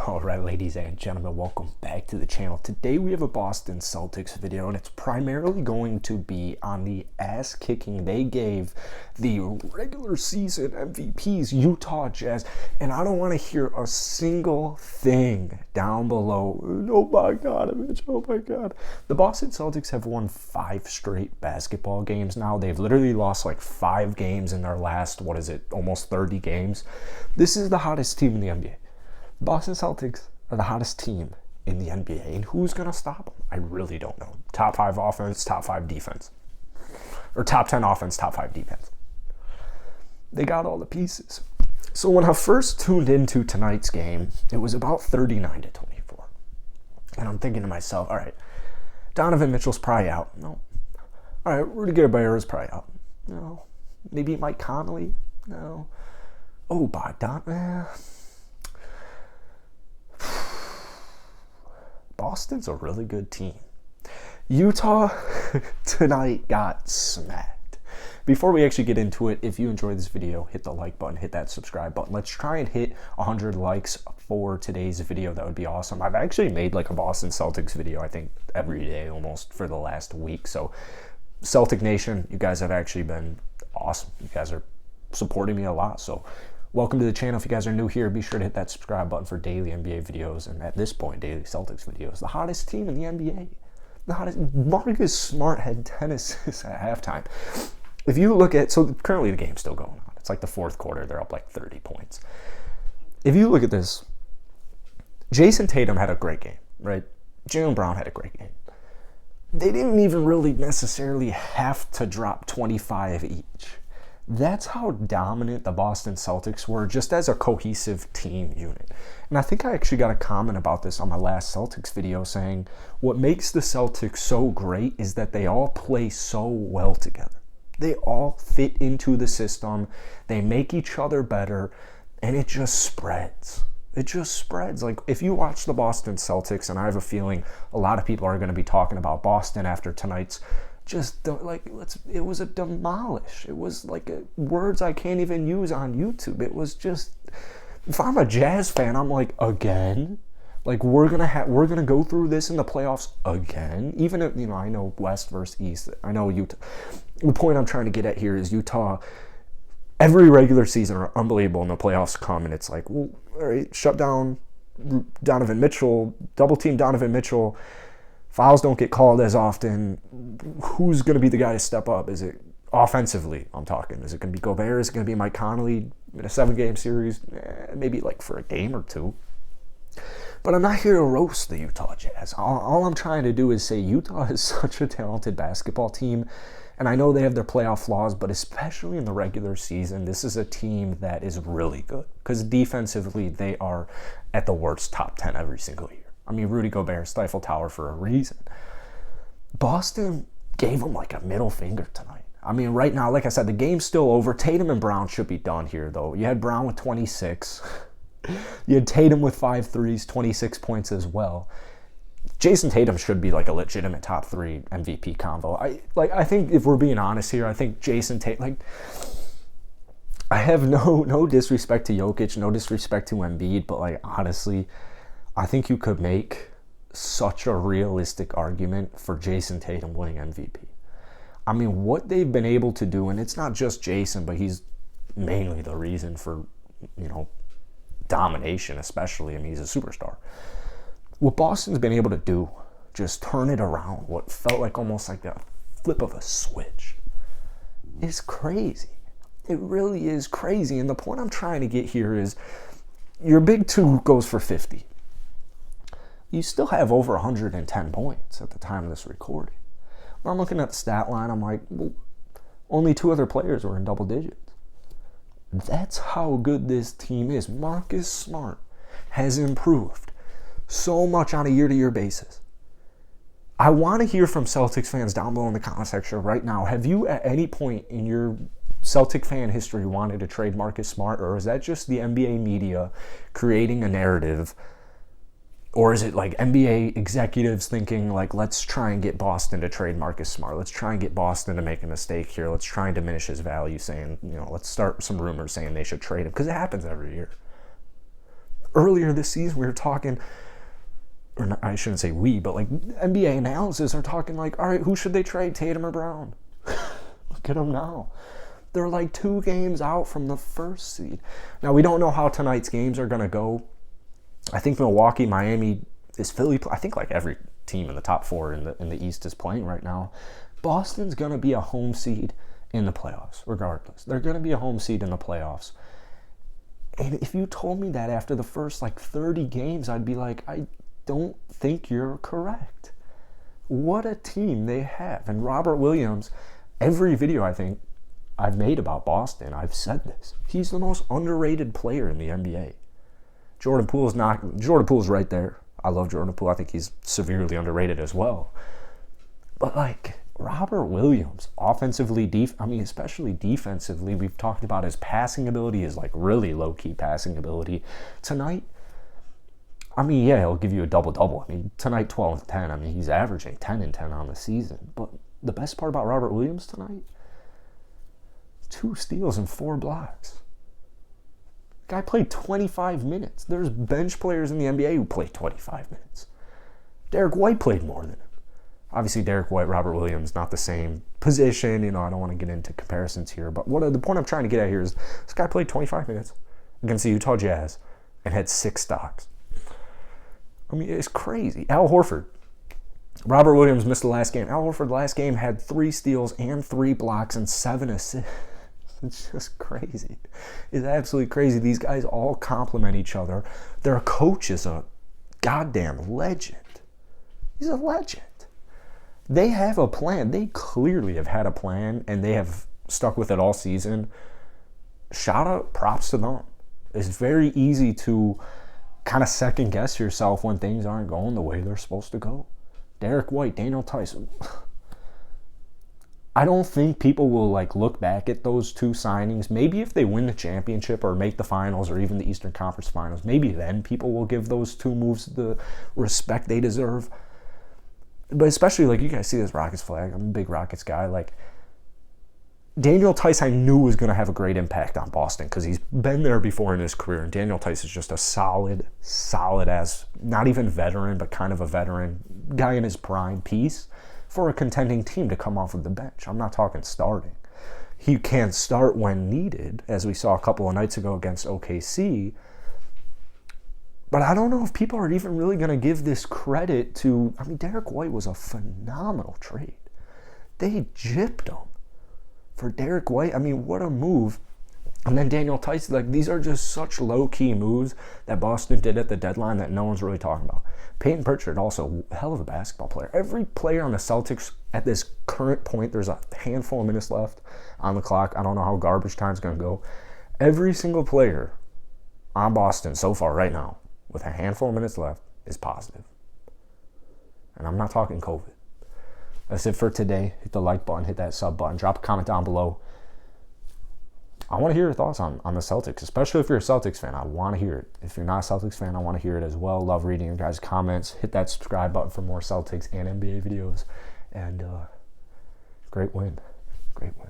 Alright, ladies and gentlemen, welcome back to the channel. Today we have a Boston Celtics video, and it's primarily going to be on the ass kicking they gave the regular season MVPs, Utah Jazz. And I don't want to hear a single thing down below. Oh my god, Mitch, oh my god. The Boston Celtics have won 5 straight basketball games now. They've literally lost like 5 games in their last, almost 30 games. This is the hottest team in the NBA. Boston Celtics are the hottest team in the NBA, and who's going to stop them? I really don't know. Top 5 offense, top 5 defense. Or top 10 offense, top 5 defense. They got all the pieces. So when I first tuned into tonight's game, it was about 39-24. And I'm thinking to myself, all right, Donovan Mitchell's probably out. No. All right, Rudy Gobert is probably out. No. Maybe Mike Conley? No. Oh, Bogdan? Boston's a really good team. Utah tonight got smacked. Before we actually get into it, if you enjoyed this video, hit the like button, hit that subscribe button. Let's try and hit 100 likes for today's video. That would be awesome. I've actually made like a Boston Celtics video, I think, every day almost for the last week. So Celtic Nation, you guys have actually been awesome. You guys are supporting me a lot. So welcome to the channel. If you guys are new here, be sure to hit that subscribe button for daily NBA videos, and at this point, daily Celtics videos. The hottest team in the NBA. The hottest. Marcus Smart had 10 assists at halftime. If you look at, so currently the game's still going on. It's like the fourth quarter. They're up like 30 points. If you look at this, Jason Tatum had a great game, right? Jaylen Brown had a great game. They didn't even really necessarily have to drop 25 each. That's how dominant the Boston Celtics were, just as a cohesive team unit. And I think I actually got a comment about this on my last Celtics video saying, what makes the Celtics so great is that they all play so well together. They all fit into the system, they make each other better, and it just spreads. It just spreads. Like, if you watch the Boston Celtics, and I have a feeling a lot of people are going to be talking about Boston after tonight's, it was a demolish. It was like words I can't even use on YouTube. It was just, if I'm a Jazz fan, I'm like, again? Like, we're gonna go through this in the playoffs again? Even if, I know West versus East. I know Utah. The point I'm trying to get at here is Utah, every regular season are unbelievable, and the playoffs come, and it's like, well, all right, shut down Donovan Mitchell, double team Donovan Mitchell. Fouls don't get called as often. Who's going to be the guy to step up? Is it offensively? I'm talking. Is it going to be Gobert? Is it going to be Mike Conley in a 7-game series? Maybe like for a game or two. But I'm not here to roast the Utah Jazz. All I'm trying to do is say Utah is such a talented basketball team. And I know they have their playoff flaws, but especially in the regular season, this is a team that is really good. Because defensively, they are at the worst top 10 every single year. I mean, Rudy Gobert stifled Tower for a reason. Boston gave them like a middle finger tonight. I mean, right now, like I said, the game's still over. Tatum and Brown should be done here, though. You had Brown with 26. You had Tatum with 5 threes, 26 points as well. Jason Tatum should be like a legitimate top 3 MVP combo. I think if we're being honest here, I think Jason Tatum, I have no disrespect to Jokic, no disrespect to Embiid, but honestly, I think you could make such a realistic argument for Jason Tatum winning MVP. I mean, what they've been able to do, and it's not just Jason, but he's mainly the reason for, domination especially. I mean, he's a superstar. What Boston's been able to do, just turn it around, what felt like almost like a flip of a switch, is crazy. It really is crazy. And the point I'm trying to get here is your big 2 goes for 50. You still have over 110 points at the time of this recording. When I'm looking at the stat line, I'm like, well, only 2 other players were in double digits. That's how good this team is. Marcus Smart has improved so much on a year-to-year basis. I want to hear from Celtics fans down below in the comment section right now. Have you at any point in your Celtic fan history wanted to trade Marcus Smart, or is that just the NBA media creating a narrative? Or is it like NBA executives thinking like, let's try and get Boston to trade Marcus Smart. Let's try and get Boston to make a mistake here. Let's try and diminish his value, saying, let's start some rumors saying they should trade him, because it happens every year. Earlier this season, we were talking, or not, I shouldn't say we, but like NBA analysis are talking like, all right, who should they trade, Tatum or Brown? Look at them now. They're like 2 games out from the 1st seed. Now, we don't know how tonight's games are going to go. I think Milwaukee, Miami, is Philly. I think like every team in the top 4 in the East is playing right now. Boston's going to be a home seed in the playoffs, regardless. They're going to be a home seed in the playoffs. And if you told me that after the first like 30 games, I'd be like, I don't think you're correct. What a team they have. And Robert Williams, every video I think I've made about Boston, I've said this. He's the most underrated player in the NBA. Jordan Poole's right there. I love Jordan Poole. I think he's severely underrated as well. But like Robert Williams, offensively, especially defensively, we've talked about his passing ability, his like really low-key passing ability. Tonight, yeah, he'll give you a double-double. Tonight, 12 and 10. He's averaging 10 and 10 on the season. But the best part about Robert Williams tonight, 2 steals and 4 blocks. Guy played 25 minutes. There's bench players in the NBA who play 25 minutes. Derek White played more than him. Obviously, Derek White, Robert Williams, not the same position. I don't want to get into comparisons here. But the point I'm trying to get at here is this guy played 25 minutes against the Utah Jazz and had 6 stocks. It's crazy. Al Horford. Robert Williams missed the last game. Al Horford last game had 3 steals and 3 blocks and 7 assists. It's just crazy. It's absolutely crazy. These guys all complement each other. Their coach is a goddamn legend. He's a legend. They have a plan. They clearly have had a plan, and they have stuck with it all season. Shout out, props to them. It's very easy to kind of second guess yourself when things aren't going the way they're supposed to go. Derek White, Daniel Tyson. I don't think people will like look back at those 2 signings. Maybe if they win the championship or make the finals or even the Eastern Conference Finals, maybe then people will give those 2 moves the respect they deserve. But especially, like, you guys see this Rockets flag. I'm a big Rockets guy. Like, Daniel Tice I knew was going to have a great impact on Boston because he's been there before in his career. And Daniel Tice is just a solid as, not even veteran, but kind of a veteran guy in his prime piece for a contending team to come off of the bench. I'm not talking starting. He can start when needed, as we saw a couple of nights ago against OKC. But I don't know if people are even really going to give this credit to... Derek White was a phenomenal trade. They gypped him for Derek White. What a move. And then Daniel Tice, like, these are just such low-key moves that Boston did at the deadline that no one's really talking about. Peyton Pritchard, also a hell of a basketball player. Every player on the Celtics at this current point, there's a handful of minutes left on the clock. I don't know how garbage time's going to go. Every single player on Boston so far right now, with a handful of minutes left, is positive. And I'm not talking COVID. That's it for today. Hit the like button, hit that sub button, drop a comment down below. I want to hear your thoughts on the Celtics, especially if you're a Celtics fan. I want to hear it. If you're not a Celtics fan, I want to hear it as well. Love reading your guys' comments. Hit that subscribe button for more Celtics and NBA videos. And great win. Great win.